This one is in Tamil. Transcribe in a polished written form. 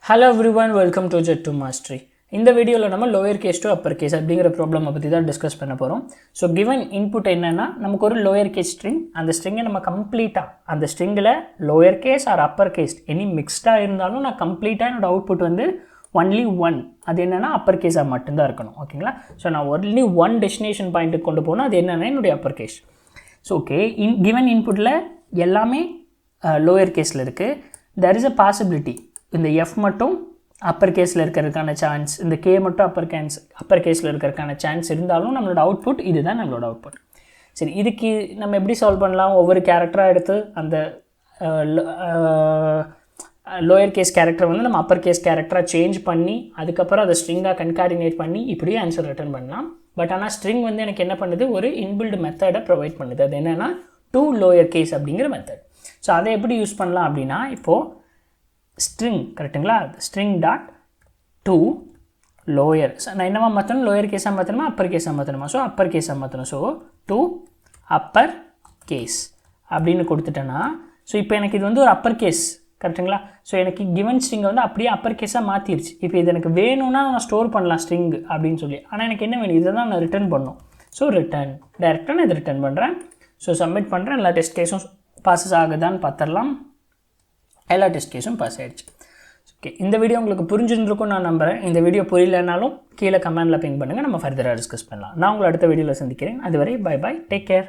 Hello everyone, welcome to Jet to Mastery. இந்த வீடியோவில் நம்ம lower case to upper case அப்படிங்கிற ப்ராப்ளமை பற்றி தான் டிஸ்கஸ் பண்ண போகிறோம். ஸோ கிவன் இன்புட் என்னென்னா நமக்கு ஒரு லோயர் கேஸ் ஸ்ட்ரிங், அந்த ஸ்ட்ரிங்கை நம்ம கம்ப்ளீட்டாக அந்த ஸ்ட்ரிங்கில் lower case or upper case any மிக்ஸ்டாக இருந்தாலும் நான் கம்ப்ளீட்டாக என்னோடய அவுட்புட் வந்து ஒன்லி ஒன், அது என்னென்னா அப்பர் கேஸாக மட்டும்தான் இருக்கணும். ஓகேங்களா? ஸோ நான் ஒன்லி ஒன் டெஸ்டினேஷன் பாயிண்ட்டுக்கு கொண்டு போனால் அது என்னென்னா என்னுடைய upper case. So okay, given இன்புட்டில் எல்லாமே லோயர் கேஸில் இருக்குது. தெர் இஸ் அ பாசிபிலிட்டி இந்த எஃப் மட்டும் அப்பர் கேஸில் இருக்கிறதுக்கான சான்ஸ், இந்த கே மட்டும் அப்பர் கேஸில் இருக்கிறதுக்கான சான்ஸ் இருந்தாலும் நம்மளோட அவுட்புட் இதுதான் நம்மளோட அவுட்புட். சரி, இதுக்கு நம்ம எப்படி சால்வ் பண்ணலாம்? ஒவ்வொரு கேரக்டராக எடுத்து அந்த லோயர் கேஸ் கேரக்டரை வந்து நம்ம அப்பர் கேஸ் கேரக்டராக சேஞ்ச் பண்ணி அதுக்கப்புறம் அதை ஸ்ட்ரிங்காக கன்கார்டினேட் பண்ணி இப்படியே ஆன்சர் ரிட்டர்ன் பண்ணலாம். பட் ஆனால் ஸ்ட்ரிங் வந்து எனக்கு என்ன பண்ணுது, ஒரு இன்பில்டு மெத்தடை ப்ரொவைட் பண்ணுது. அது என்னென்னா டு லோயர் கேஸ் அப்படிங்கிற மெத்தட். ஸோ அதை எப்படி யூஸ் பண்ணலாம் அப்படின்னா, இப்போது ஸ்ட்ரிங் கரெக்டுங்களா, ஸ்ட்ரிங் டாட் டு லோயர், நான் என்னவா மாற்றணும், லோயர் கேஸாக மாற்றணுமா அப்பர் கேஸாக மாற்றணுமா? ஸோ அப்பர் கேஸாக மாற்றணும். ஸோ டு அப்பர் கேஸ் அப்படின்னு கொடுத்துட்டேன்னா, ஸோ இப்போ எனக்கு இது வந்து ஒரு அப்பர் கேஸ் கரெக்டுங்களா. ஸோ எனக்கு கிவன் ஸ்ட்ரிங்கை வந்து அப்படியே அப்பர் கேஸாக மாற்றிடுச்சு. இப்போ இது எனக்கு வேணும்னா நான் ஸ்டோர் பண்ணலாம் ஸ்ட்ரிங் அப்படின்னு சொல்லி. ஆனால் எனக்கு என்ன வேணும், இதை தான் நான் ரிட்டர்ன் பண்ணணும். ஸோ ரிட்டர்ன் டேரெக்டாக நான் இது ரிட்டர்ன் பண்ணுறேன். ஸோ சப்மிட் பண்ணுறேன். எல்லா டெஸ்ட் கேஸும் பாஸஸ் ஆகுதான்னு பார்த்துடலாம். எல்லா டெஸ்ட் கேஸும் பாஸ் ஆகிடுச்சு. ஓகே, இந்த வீடியோ உங்களுக்கு புரிஞ்சுருந்துருக்கும் நான் நம்புகிறேன். இந்த வீடியோ புரியலனாலும் கீழே கமெண்டில் பிங் பண்ணுங்கள், நம்ம ஃபர்தராக டிஸ்கஸ் பண்ணலாம். நான் உங்களை அடுத்த வீடியோவில் சந்திக்கிறேன். அதுவரை பை பாய், டேக் கேர்.